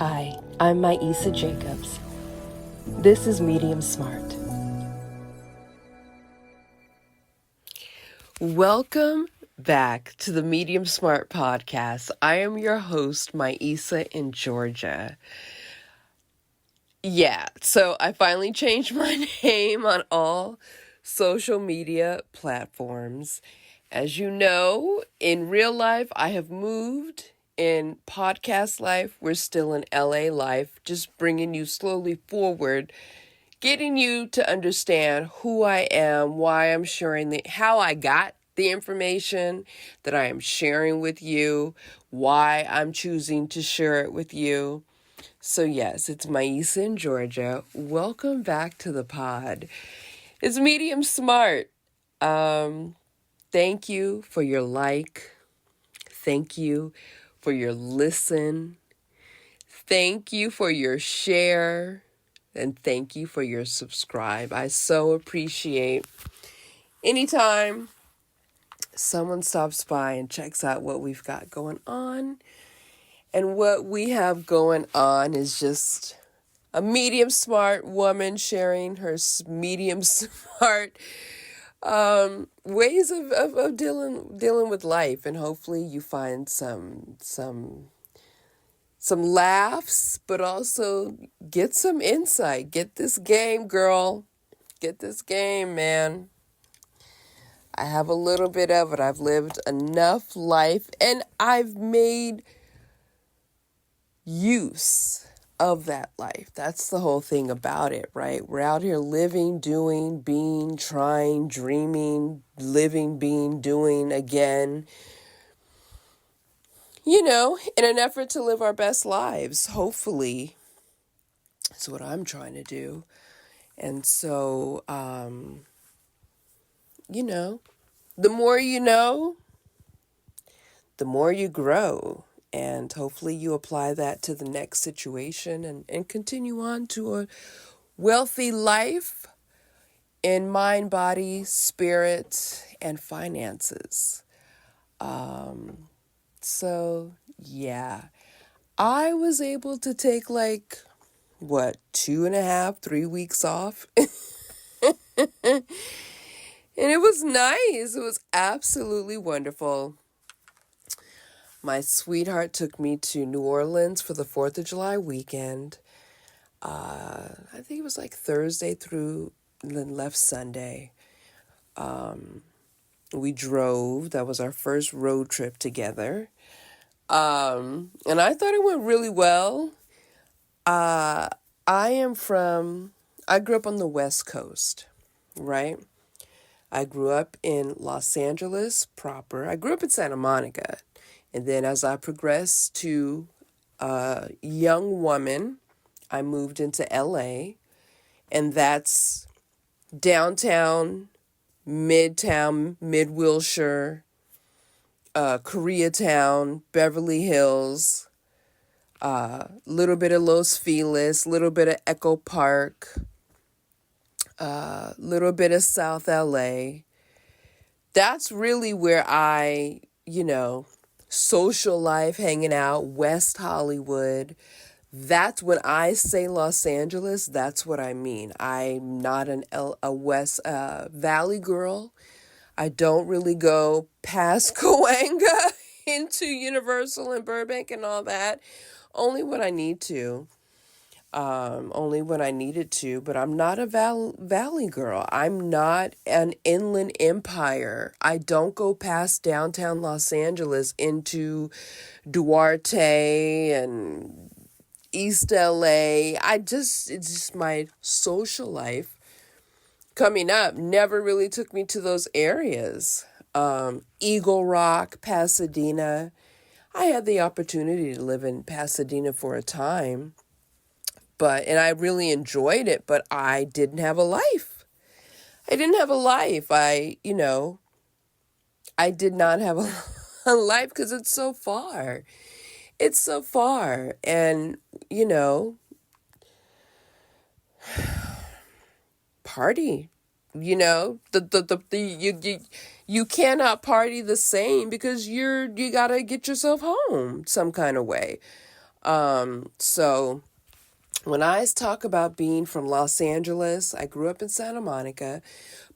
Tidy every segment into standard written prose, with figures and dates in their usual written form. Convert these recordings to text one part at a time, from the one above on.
Hi, I'm Maisa Jacobs. This is Medium Smart. Welcome back to the Medium Smart podcast. I am your host, Maisa in Georgia. So I finally changed my name on all social media platforms. As you know, in real life, I have moved. In podcast life, we're still in LA life, just bringing you slowly forward, getting you to understand who I am, why I'm sharing how I got the information that I am sharing with you, why I'm choosing to share it with you. So yes, it's Maisa in Georgia. Welcome back to the pod. It's Medium Smart. Thank you for your like. Thank you for your listen. Thank you for your share. And thank you for your subscribe. I so appreciate anytime someone stops by and checks out what we've got going on. And what we have going on is just a medium smart woman sharing her medium smart ways of dealing with life, and hopefully you find some laughs, but also get some insight. Get this game, girl. Get this game, man. I have a little bit of it. I've lived enough life, and I've made use of that life. That's the whole thing about it, right? We're out here living, doing, being, trying, dreaming, living, being, doing again, in an effort to live our best lives. Hopefully, that's what I'm trying to do. And so, the more you know, the more you grow. And hopefully you apply that to the next situation and continue on to a wealthy life in mind, body, spirit, and finances. So, yeah, I was able to take 2.5, 3 weeks off. And it was nice. It was absolutely wonderful. My sweetheart took me to New Orleans for the 4th of July weekend. I think it was Thursday through, and then left Sunday. We drove. That was our first road trip together. And I thought it went really well. I grew up on the West Coast, right? I grew up in Los Angeles proper. I grew up in Santa Monica. And then as I progressed to a young woman, I moved into LA. And that's downtown, midtown, mid-Wilshire, Koreatown, Beverly Hills, little bit of Los Feliz, little bit of Echo Park, little bit of South LA. That's really where I, social life, hanging out, West Hollywood. That's when I say Los Angeles, that's what I mean. I'm not a West Valley girl. I don't really go past Cahuenga into Universal and Burbank and all that. Only when I need to. Only when I needed to, but I'm not a valley girl. I'm not an inland empire. I don't go past downtown Los Angeles into Duarte and East LA. It's just my social life coming up never really took me to those areas. Eagle Rock, Pasadena. I had the opportunity to live in Pasadena for a time. And I really enjoyed it, but I didn't have a life. I did not have a life because it's so far. It's so far. And, party, you cannot party the same because you got to get yourself home some kind of way. So when I talk about being from Los Angeles, I grew up in Santa Monica,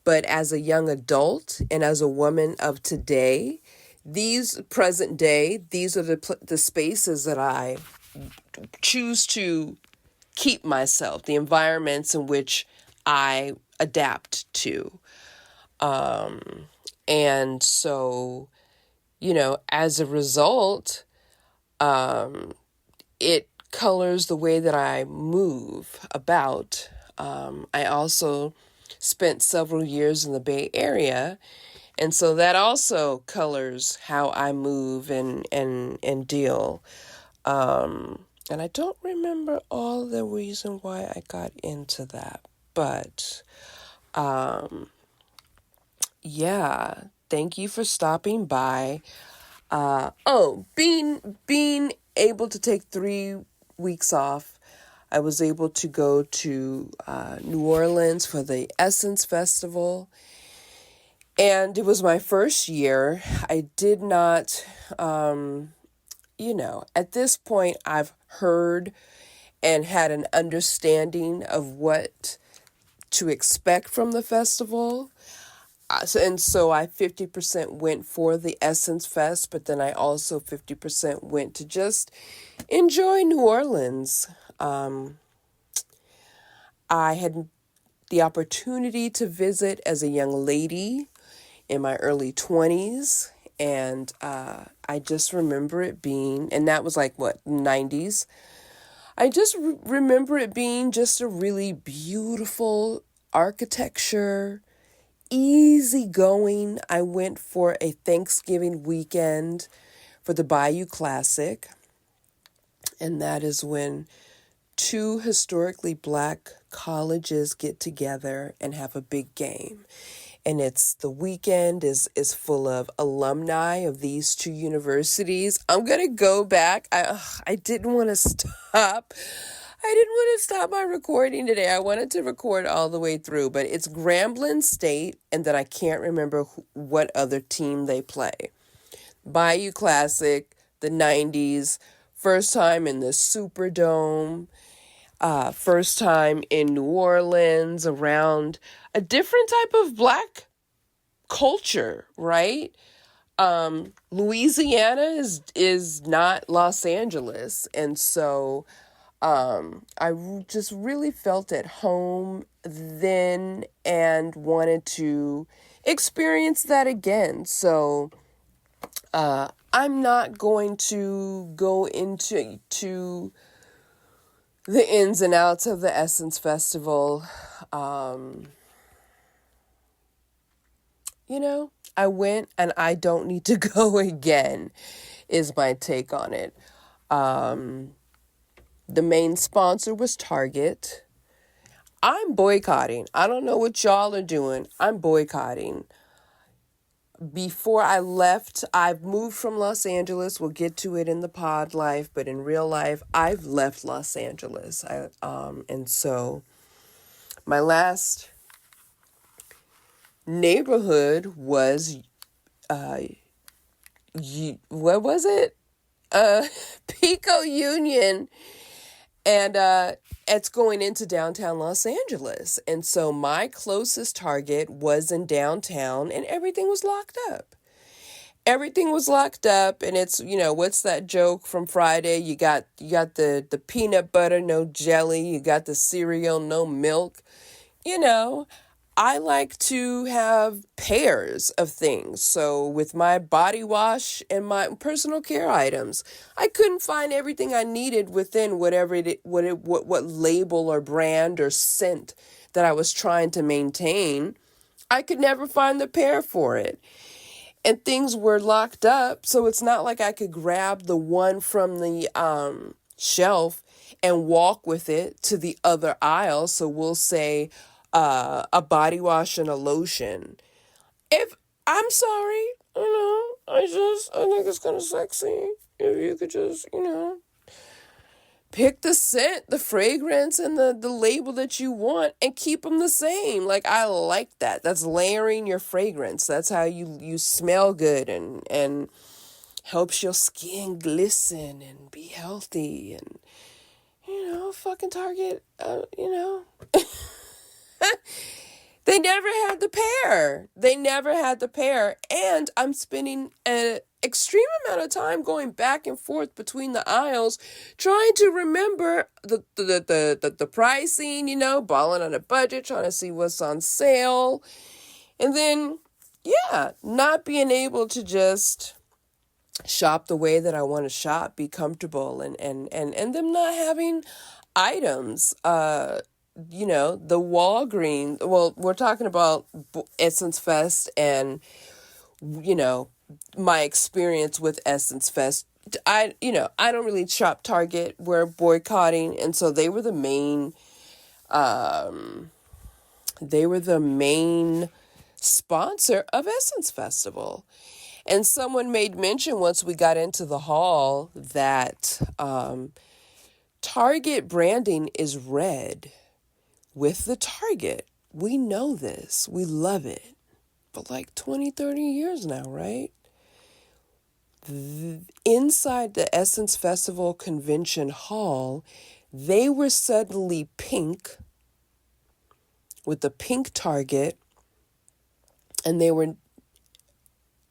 but as a young adult and as a woman of today, these present day, these are the spaces that I choose to keep myself, the environments in which I adapt to. And so, as a result, it colors the way that I move about. I also spent several years in the Bay Area, and so that also colors how I move and deal. And I don't remember all the reason why I got into that, but yeah, thank you for stopping by. Being able to take 3 weeks off, I was able to go to New Orleans for the Essence Festival. And it was my first year. I did not, at this point, I've heard and had an understanding of what to expect from the festival. And so I 50% went for the Essence Fest, but then I also 50% went to just enjoy New Orleans. I had the opportunity to visit as a young lady in my early 20s, and I just remember it being, and that was like, 90s? I just remember it being just a really beautiful architecture, easy going. I went for a Thanksgiving weekend for the Bayou Classic, and that is when 2 historically Black colleges get together and have a big game. And it's the weekend is full of alumni of these 2 universities. I'm gonna go back. I didn't want to stop. I didn't want to stop my recording today. I wanted to record all the way through, but it's Grambling State, and then I can't remember what other team they play. Bayou Classic, the 90s, first time in the Superdome, first time in New Orleans, around a different type of Black culture, right? Louisiana is not Los Angeles, and so I just really felt at home then and wanted to experience that again. So I'm not going to go into the ins and outs of the Essence Festival. I went and I don't need to go again, is my take on it. The main sponsor was Target. I'm boycotting. I don't know what y'all are doing. I'm boycotting. Before I left, I've moved from Los Angeles. We'll get to it in the pod life, but in real life, I've left Los Angeles. And so my last neighborhood was, what was it? Pico Union. And it's going into downtown Los Angeles. And so my closest Target was in downtown, and everything was locked up. Everything was locked up, and it's, what's that joke from Friday? You got the peanut butter, no jelly. You got the cereal, no milk. I like to have pairs of things. So with my body wash and my personal care items, I couldn't find everything I needed within what label or brand or scent that I was trying to maintain. I could never find the pair for it. And things were locked up, so it's not like I could grab the one from the shelf and walk with it to the other aisle. So we'll say a body wash and a lotion. I'm sorry, I think it's kind of sexy if you could just, pick the scent, the fragrance, and the label that you want and keep them the same. Like, I like that. That's layering your fragrance. That's how you smell good and helps your skin glisten and be healthy. And, fucking Target, they never had the pair. They never had the pair. And I'm spending an extreme amount of time going back and forth between the aisles, trying to remember the pricing, balling on a budget, trying to see what's on sale. And then, not being able to just shop the way that I want to shop, be comfortable, and them not having items. The Walgreens, well, we're talking about EssenceFest and, my experience with EssenceFest. I don't really shop Target. We're boycotting. And so they were the main sponsor of Essence Festival. And someone made mention once we got into the hall that Target branding is red with the Target. We know this. We love it. But like 20, 30 years now, right? Inside the Essence Festival Convention Hall, they were suddenly pink with the pink Target, and they were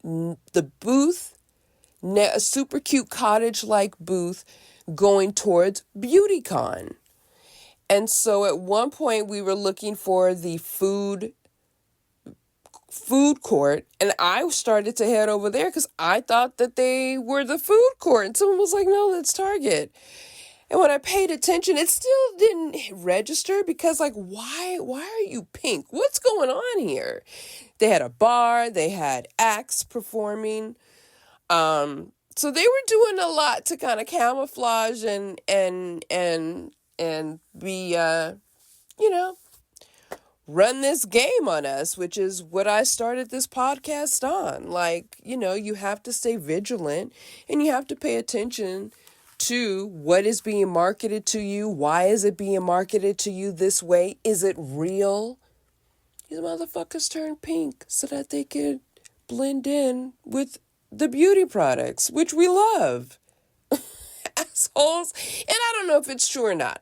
the booth, a super cute cottage-like booth going towards BeautyCon. And so at one point we were looking for the food court, and I started to head over there because I thought that they were the food court, and someone was like, no, that's Target. And when I paid attention, it still didn't register because, like, why are you pink? What's going on here? They had a bar, they had acts performing. So they were doing a lot to kind of camouflage and be, run this game on us, which is what I started this podcast on. Like, you have to stay vigilant and you have to pay attention to what is being marketed to you. Why is it being marketed to you this way? Is it real? These motherfuckers turn pink so that they could blend in with the beauty products, which we love. Assholes. And I don't know if it's true or not.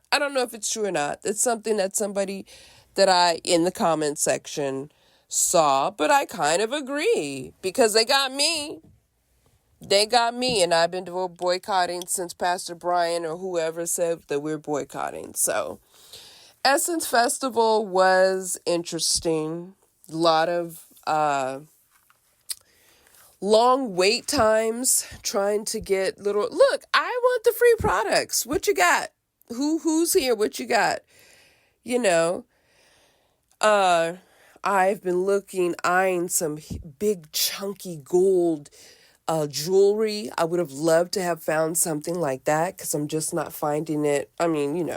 It's something that somebody that I, in the comment section, saw, but I kind of agree because they got me. And I've been boycotting since Pastor Brian or whoever said that we're boycotting. So, Essence Festival was interesting. A lot of long wait times trying to get look, I want the free products. What you got? Who's here? What you got? I've been eyeing some big chunky gold jewelry. I would have loved to have found something like that because I'm just not finding it. I mean,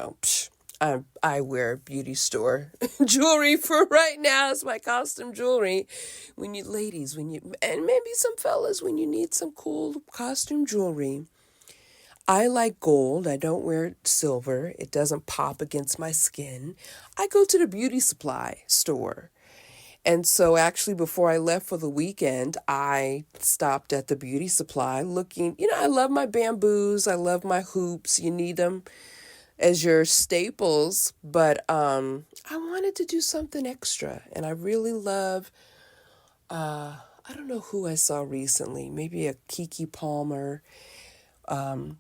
I wear beauty store jewelry for right now. It's my costume jewelry. And maybe some fellas, when you need some cool costume jewelry. I like gold. I don't wear silver. It doesn't pop against my skin. I go to the beauty supply store. And so actually before I left for the weekend, I stopped at the beauty supply looking, I love my bamboos. I love my hoops. You need them as your staples. But I wanted to do something extra. And I really love, I don't know who I saw recently, maybe a Kiki Palmer.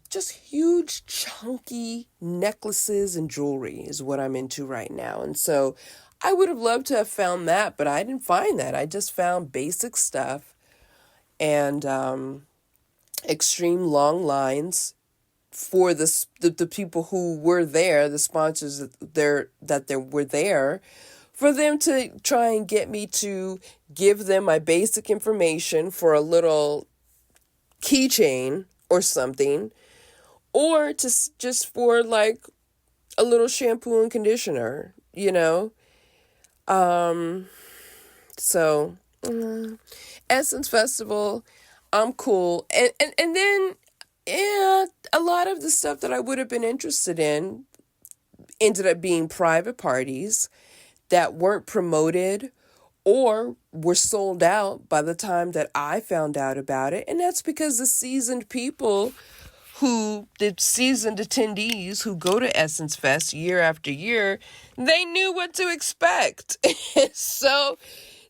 Just huge, chunky necklaces and jewelry is what I'm into right now. And so I would have loved to have found that, but I didn't find that. I just found basic stuff and extreme long lines for the people who were there, the sponsors that were there, for them to try and get me to give them my basic information for a little keychain or something, or just for like a little shampoo and conditioner, So Essence Festival, I'm cool. And then, a lot of the stuff that I would have been interested in ended up being private parties that weren't promoted or were sold out by the time that I found out about it. And that's because the seasoned attendees who go to Essence Fest year after year, they knew what to expect. So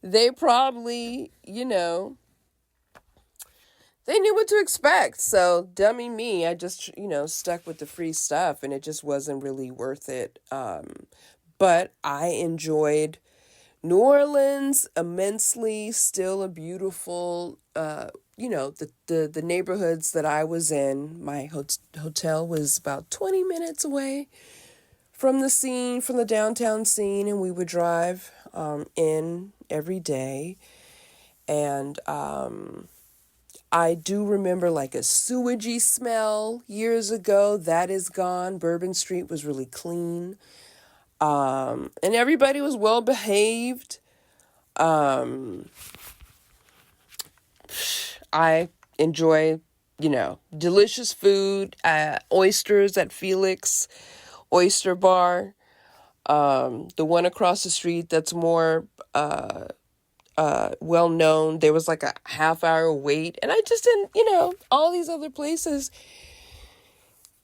they probably, they knew what to expect. So dummy me, I just, stuck with the free stuff, and it just wasn't really worth it. But I enjoyed New Orleans immensely. Still a beautiful, the neighborhoods that I was in. My hotel was about 20 minutes away from the downtown scene, and we would drive in every day. And I do remember like a sewagey smell years ago. That is gone. Bourbon Street was really clean. And everybody was well behaved. I enjoy, delicious food, oysters at Felix Oyster Bar. The one across the street that's more well known, there was like a half-hour wait, and I just didn't, all these other places,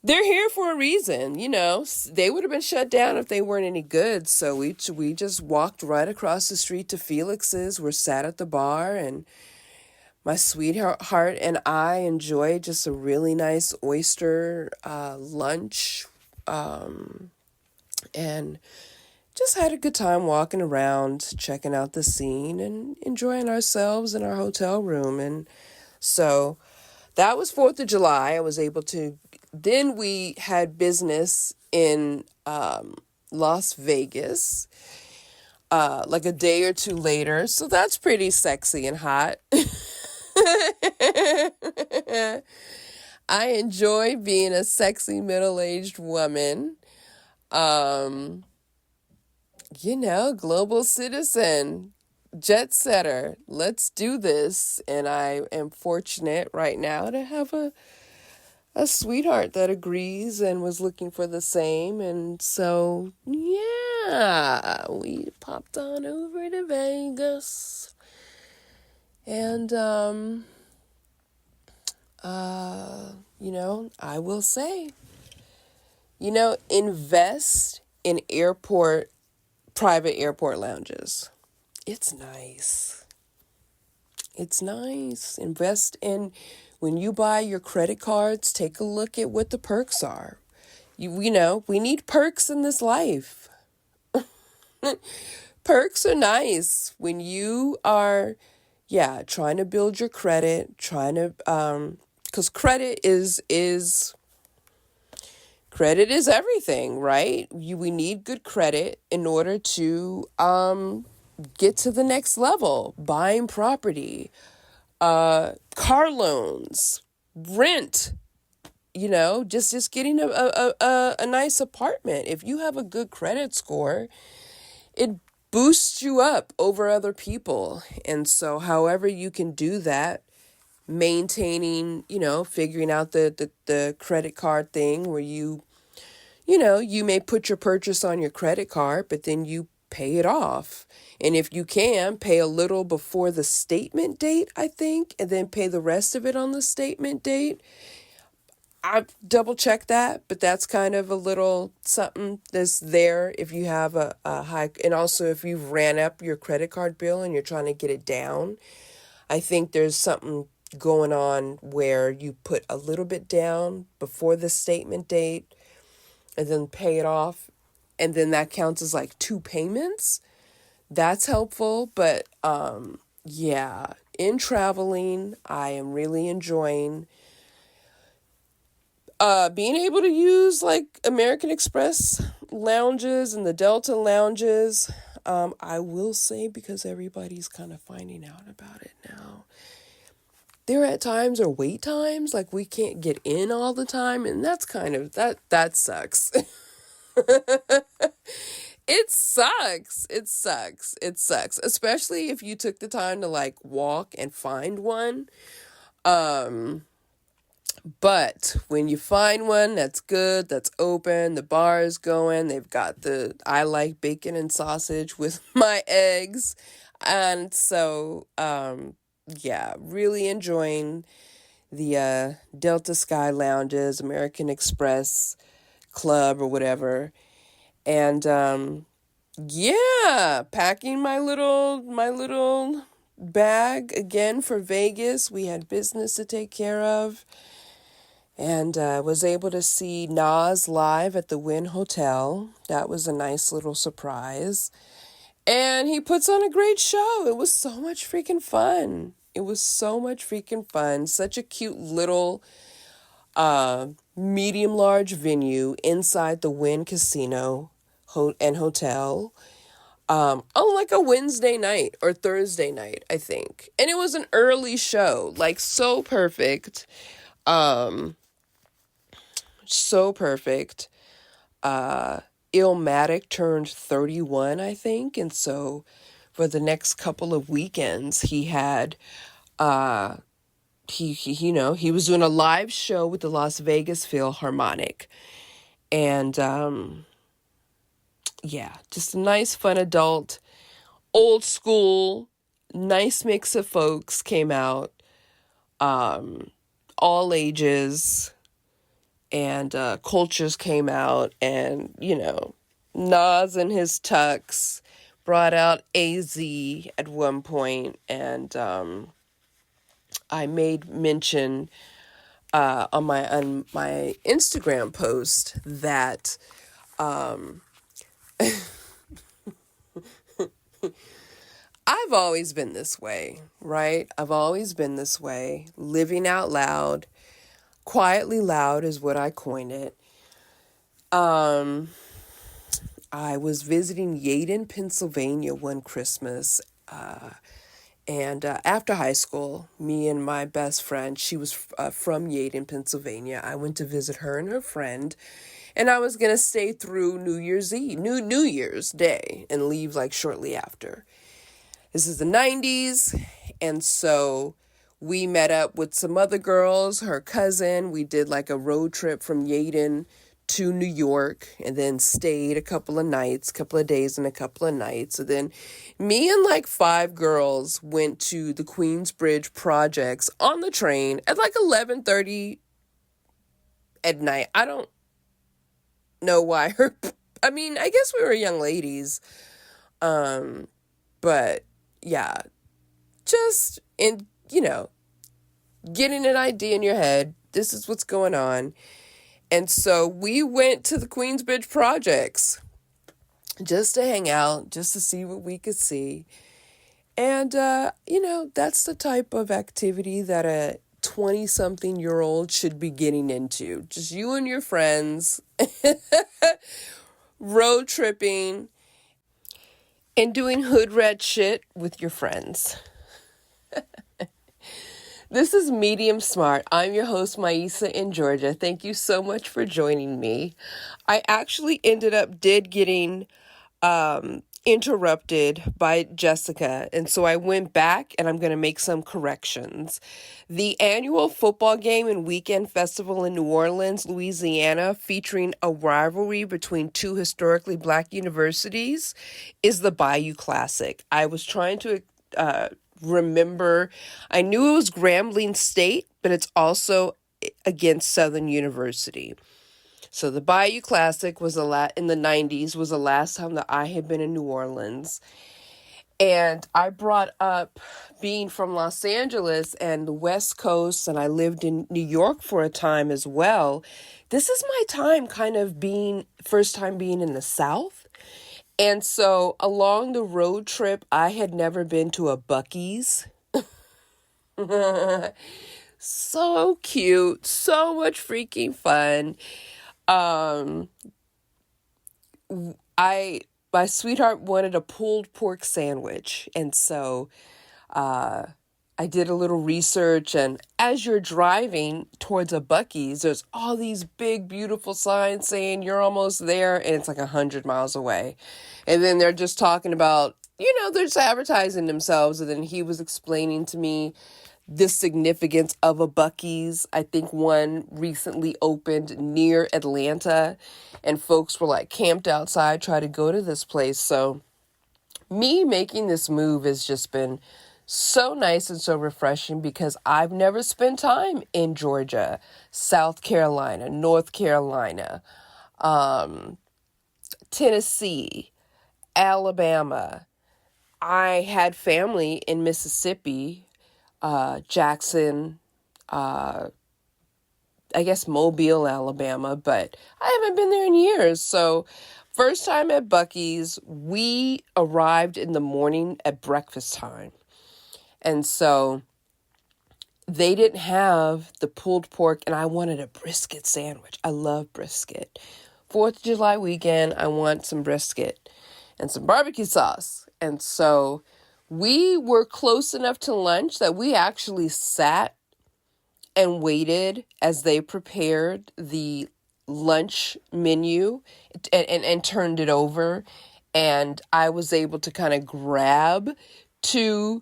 they're here for a reason. They would have been shut down if they weren't any good. So we just walked right across the street to Felix's. We're sat at the bar, and my sweetheart and I enjoyed just a really nice oyster lunch, and just had a good time walking around, checking out the scene, and enjoying ourselves in our hotel room. And so that was 4th of July. I was able to. Then we had business in Las Vegas, like a day or two later. So that's pretty sexy and hot. I enjoy being a sexy middle-aged woman. Global citizen, jet setter. Let's do this. And I am fortunate right now to have a sweetheart that agrees and was looking for the same. And so, yeah, we popped on over to Vegas. And, I will say, invest in private airport lounges. It's nice. It's nice. Invest in, when you buy your credit cards, take a look at what the perks are. We need perks in this life. Perks are nice when you are, trying to build your credit, because credit is everything, right? We need good credit in order to get to the next level. Buying property, car loans, rent, just getting a nice apartment. If you have a good credit score, it boosts you up over other people. And so however you can do that, maintaining, figuring out the credit card thing where you may put your purchase on your credit card, but then you pay it off. And if you can, pay a little before the statement date, I think, and then pay the rest of it on the statement date. I double check that, but that's kind of a little something that's there if you have a high, and also if you've ran up your credit card bill and you're trying to get it down. I think there's something going on where you put a little bit down before the statement date and then pay it off, and then that counts as like 2 payments. That's helpful. But in traveling, I am really enjoying being able to use like American Express lounges and the Delta lounges. I will say, because everybody's kind of finding out about it now, there at times are wait times, like we can't get in all the time, and that's kind of, that sucks. It sucks. It sucks. It sucks. Especially if you took the time to like walk and find one. But when you find one that's good, that's open, the bar is going, they've got I like bacon and sausage with my eggs. And so, yeah, really enjoying the Delta Sky Lounges, American Express Club or whatever. And yeah, packing my little bag again for Vegas. We had business to take care of. And was able to see Nas live at the Wynn Hotel. That was a nice little surprise. And he puts on a great show. It was so much freaking fun. It was so much freaking fun. Such a cute little medium large venue inside the Wynn Casino and Hotel. On like a Wednesday night or Thursday night, I think. And it was an early show, like so perfect. So perfect. Illmatic turned 31, I think. And so for the next couple of weekends, he had, he was doing a live show with the Las Vegas Philharmonic. And, yeah, just a nice, fun adult, old school, nice mix of folks came out, all ages and cultures came out, and, Nas and his tux brought out AZ at one point, and I made mention on my Instagram post that I've always been this way, right? I've always been this way, living out loud. Quietly loud is what I coined it. I was visiting Yaden, Pennsylvania one Christmas. And after high school, me and my best friend, she was from Yaden, Pennsylvania. I went to visit her and her friend. And I was going to stay through New Year's Eve, New Year's Day, and leave like shortly after. This is the 90s. And so we met up with some other girls, her cousin. We did like a road trip from Yaden to New York and then stayed a couple of days and a couple of nights. And then me and like 5 girls went to the Queensbridge projects on the train at like 11:30 at night. I don't know why I guess we were young ladies. But yeah, just getting an idea in your head. This is what's going on. And so we went to the Queensbridge projects just to hang out, just to see what we could see. And, that's the type of activity that a 20-something-year-old should be getting into. Just you and your friends road tripping and doing hood rat shit with your friends. This is Medium Smart. I'm your host, Maisa in Georgia. Thank you so much for joining me. I actually did getting interrupted by Jessica, and so I went back and I'm going to make some corrections. The annual football game and weekend festival in New Orleans, Louisiana, featuring a rivalry between 2 historically Black universities, is the Bayou Classic. I was trying to remember. I knew it was Grambling State, but it's also against Southern University. So the Bayou Classic was in the 90s, was the last time that I had been in New Orleans. And I brought up being from Los Angeles and the West Coast, and I lived in New York for a time as well. This is my time first time being in the South. And so along the road trip, I had never been to a Buc-ee's. So cute. So much freaking fun. My sweetheart wanted a pulled pork sandwich. And so I did a little research, and as you're driving towards a Buc-ee's, there's all these big, beautiful signs saying you're almost there, and it's like 100 miles away. And then they're just talking about, they're just advertising themselves. And then he was explaining to me the significance of a Buc-ee's. I think one recently opened near Atlanta, and folks were like camped outside trying to go to this place. So me making this move has just been so nice and so refreshing because I've never spent time in Georgia, South Carolina, North Carolina, Tennessee, Alabama. I had family in Mississippi, Jackson, I guess Mobile, Alabama, but I haven't been there in years. So first time at Buc-ee's, we arrived in the morning at breakfast time. And so they didn't have the pulled pork, and I wanted a brisket sandwich. I love brisket. 4th of July weekend, I want some brisket and some barbecue sauce. And so we were close enough to lunch that we actually sat and waited as they prepared the lunch menu and turned it over. And I was able to kind of grab 2-3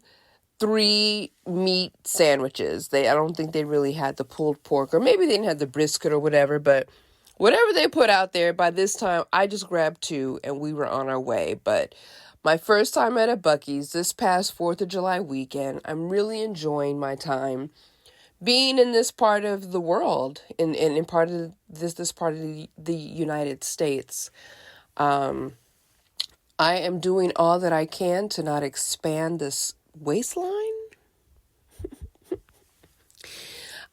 meat sandwiches. I don't think they really had the pulled pork, or maybe they didn't have the brisket or whatever, but whatever they put out there, by this time, I just grabbed 2 and we were on our way. But my first time at a Buc-ee's this past 4th of July weekend, I'm really enjoying my time being in this part of the world, in part of this part of the United States. I am doing all that I can to not expand this waistline.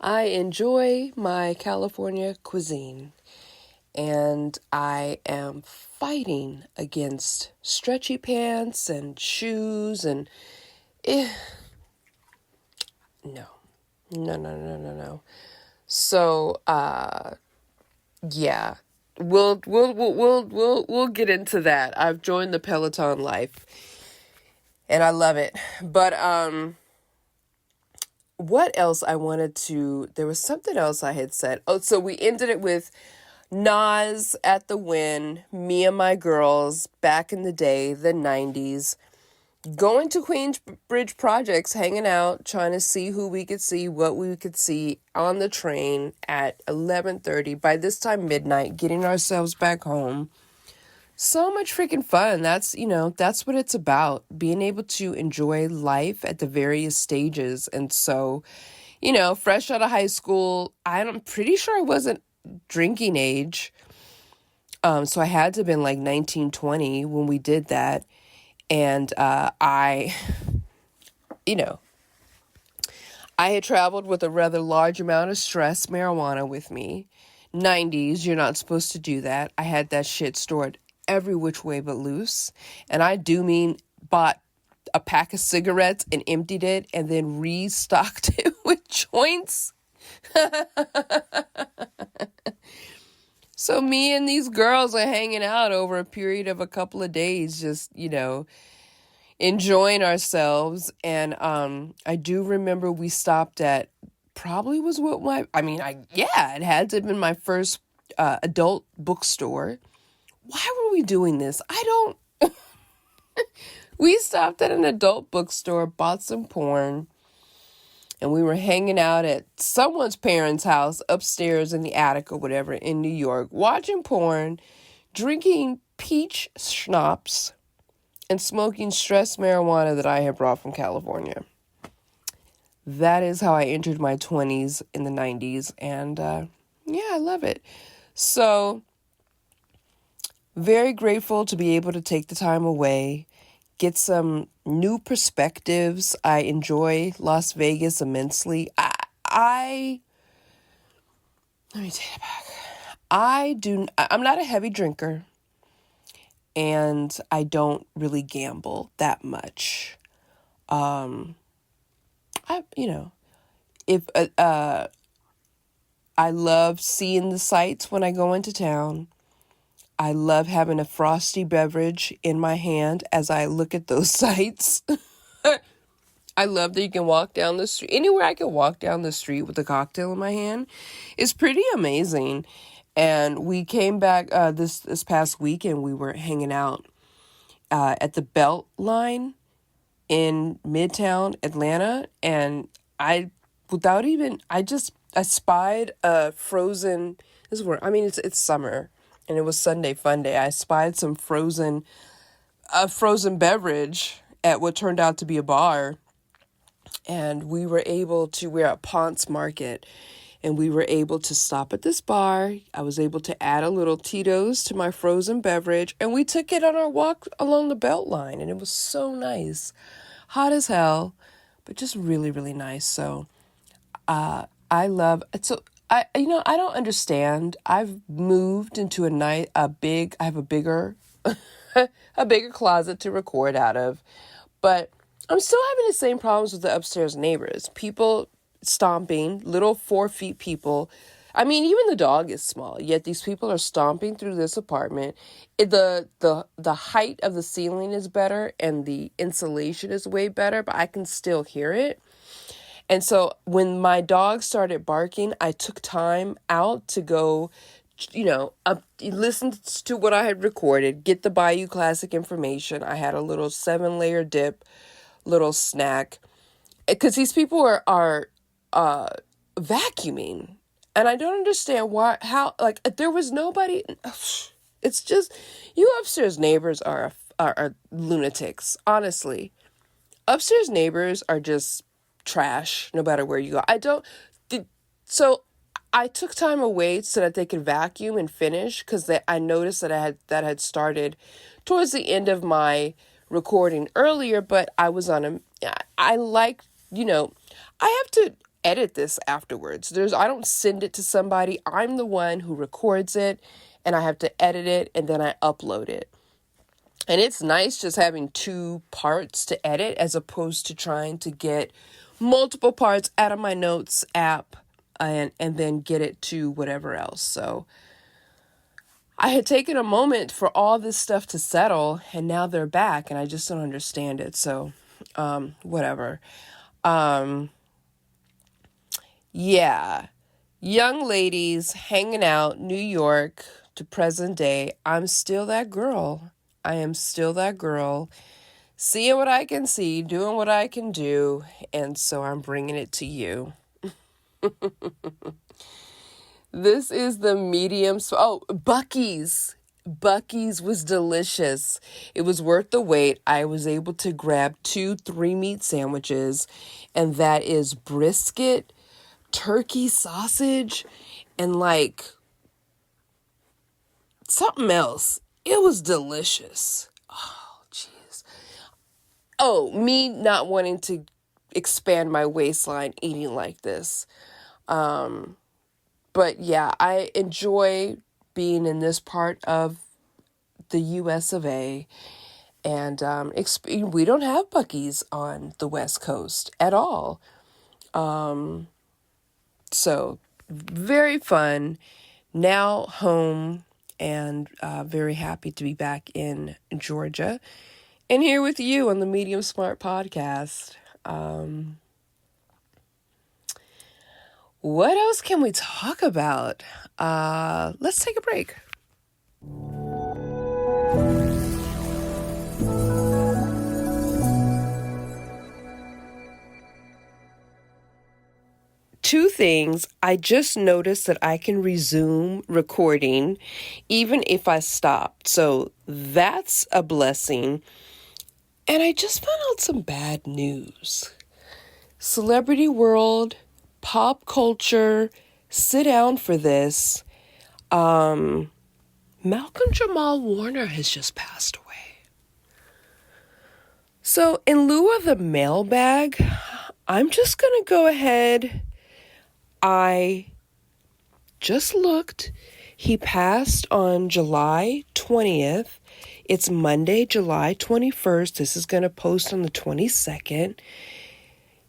I enjoy my California cuisine, and I am fighting against stretchy pants and shoes and no. So, yeah, we'll get into that. I've joined the Peloton life and I love it. But, what else there was something else I had said. Oh, so we ended it with Nas at the Wynn, me and my girls back in the day, the 90s. Going to Queensbridge Projects, hanging out, trying to see who we could see, what we could see on the train at 11:30. By this time, midnight, getting ourselves back home. So much freaking fun. That's what it's about. Being able to enjoy life at the various stages. And so, fresh out of high school, I'm pretty sure I wasn't drinking age. So I had to have been like 19, 20 when we did that. And I had traveled with a rather large amount of stress marijuana with me. 90s, you're not supposed to do that. I had that shit stored every which way but loose. And I do mean bought a pack of cigarettes and emptied it and then restocked it with joints. So me and these girls are hanging out over a period of a couple of days, just, enjoying ourselves. And I do remember we stopped at probably was what it had to have been my first adult bookstore. Why were we doing this? We stopped at an adult bookstore, bought some porn, and we were hanging out at someone's parents' house upstairs in the attic or whatever in New York, watching porn, drinking peach schnapps, and smoking stress marijuana that I had brought from California. That is how I entered my 20s in the 90s. And I love it. So very grateful to be able to take the time away, get some new perspectives. I enjoy Las Vegas immensely. Let me take it back. I'm not a heavy drinker, and I don't really gamble that much. I love seeing the sights when I go into town. I love having a frosty beverage in my hand as I look at those sights. I love that you can walk down the street. Anywhere I can walk down the street with a cocktail in my hand is pretty amazing. And we came back this past weekend. We were hanging out at the Belt Line in Midtown Atlanta. And I spied a frozen, it's summer. And it was Sunday Fun Day. I spied some frozen a frozen beverage at what turned out to be a bar. And we're at Ponce Market, and we were able to stop at this bar. I was able to add a little Tito's to my frozen beverage, and we took it on our walk along the Beltline, and it was so nice. Hot as hell, but just really, really nice. So I love it. So I don't understand. I've moved into I have a bigger a bigger closet to record out of, but I'm still having the same problems with the upstairs neighbors. People stomping, little 4 feet people. I mean, even the dog is small, yet these people are stomping through this apartment. The height of the ceiling is better and the insulation is way better, but I can still hear it. And so when my dog started barking, I took time out to go, listen to what I had recorded, get the Bayou Classic information. I had a little 7-layer dip, little snack, because these people are vacuuming, and I don't understand there was nobody. It's just, you upstairs neighbors are lunatics, honestly. Upstairs neighbors are just trash, no matter where you go. So I took time away so that they could vacuum and finish, because I noticed that had started towards the end of my recording earlier, but I was I have to edit this afterwards. I don't send it to somebody. I'm the one who records it, and I have to edit it, and then I upload it. And it's nice just having 2 parts to edit, as opposed to trying to get multiple parts out of my notes app and then get it to whatever else. So I had taken a moment for all this stuff to settle, and now they're back, and I just don't understand it. So, whatever. Yeah. Young ladies hanging out, New York to present day. I'm still that girl. I am still that girl. Seeing what I can see, doing what I can do, and so I'm bringing it to you. This is the medium. Buc-ee's. Buc-ee's was delicious. It was worth the wait. I was able to grab 2 3-meat sandwiches, and that is brisket, turkey sausage, and something else. It was delicious. Oh, jeez. Oh, me not wanting to expand my waistline eating like this. But yeah, I enjoy being in this part of the US of A. And we don't have Buc-ee's on the West Coast at all. So very fun. Now home, and very happy to be back in Georgia and here with you on the Medium Smart Podcast. What else can we talk about? Let's take a break. Two things. I just noticed that I can resume recording even if I stopped. So that's a blessing. And I just found out some bad news. Celebrity world, pop culture, sit down for this. Malcolm Jamal Warner has just passed away. So in lieu of the mailbag, I'm just going to go ahead. I just looked. He passed on July 20th. It's Monday, July 21st. This is going to post on the 22nd.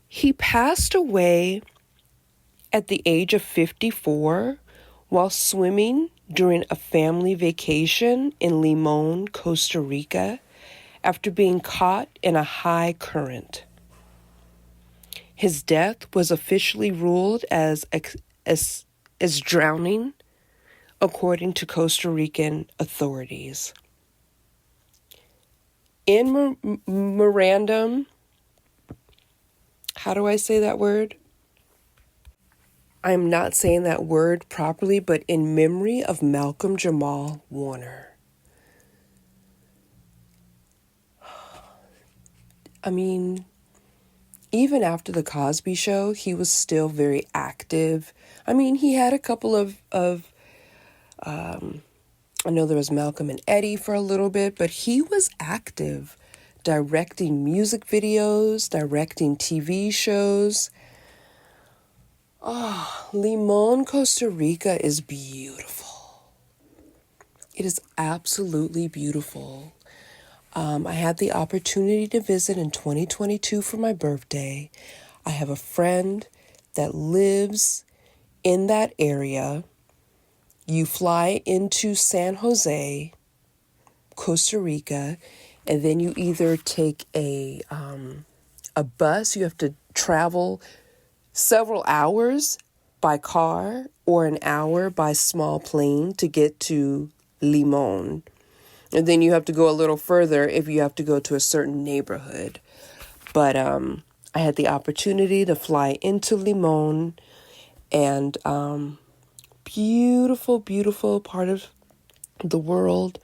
He passed away at the age of 54 while swimming during a family vacation in Limon, Costa Rica, after being caught in a high current. His death was officially ruled as drowning, according to Costa Rican authorities. In memorandum, how do I say that word? I'm not saying that word properly, but in memory of Malcolm Jamal Warner. I mean, even after the Cosby Show, he was still very active. I mean, he had a couple of I know there was Malcolm and Eddie for a little bit, but he was active, directing music videos, directing TV shows. Oh, Limon, Costa Rica is beautiful. It is absolutely beautiful. I had the opportunity to visit in 2022 for my birthday. I have a friend that lives in that area. You fly into San Jose, Costa Rica, and then you either take a bus. You have to travel several hours by car or an hour by small plane to get to Limon. And then you have to go a little further if you have to go to a certain neighborhood. But I had the opportunity to fly into Limon, and beautiful, beautiful part of the world.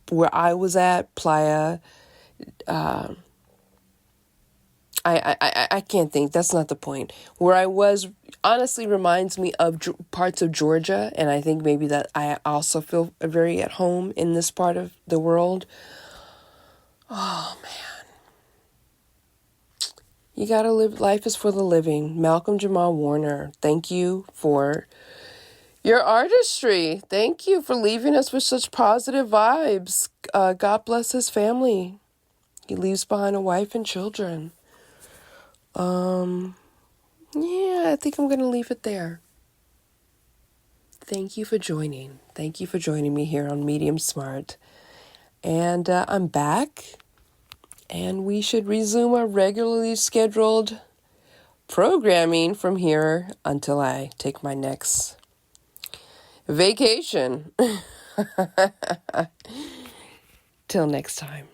Where I was at, Playa, I can't think. That's not the point. Where I was honestly reminds me of parts of Georgia, and I think maybe that I also feel very at home in this part of the world. Oh, man. You gotta live. Life is for the living. Malcolm Jamal Warner, thank you for your artistry. Thank you for leaving us with such positive vibes. God bless his family. He leaves behind a wife and children. Yeah, I think I'm going to leave it there. Thank you for joining. Thank you for joining me here on Medium Smart. And I'm back. And we should resume our regularly scheduled programming from here until I take my next vacation. Till next time.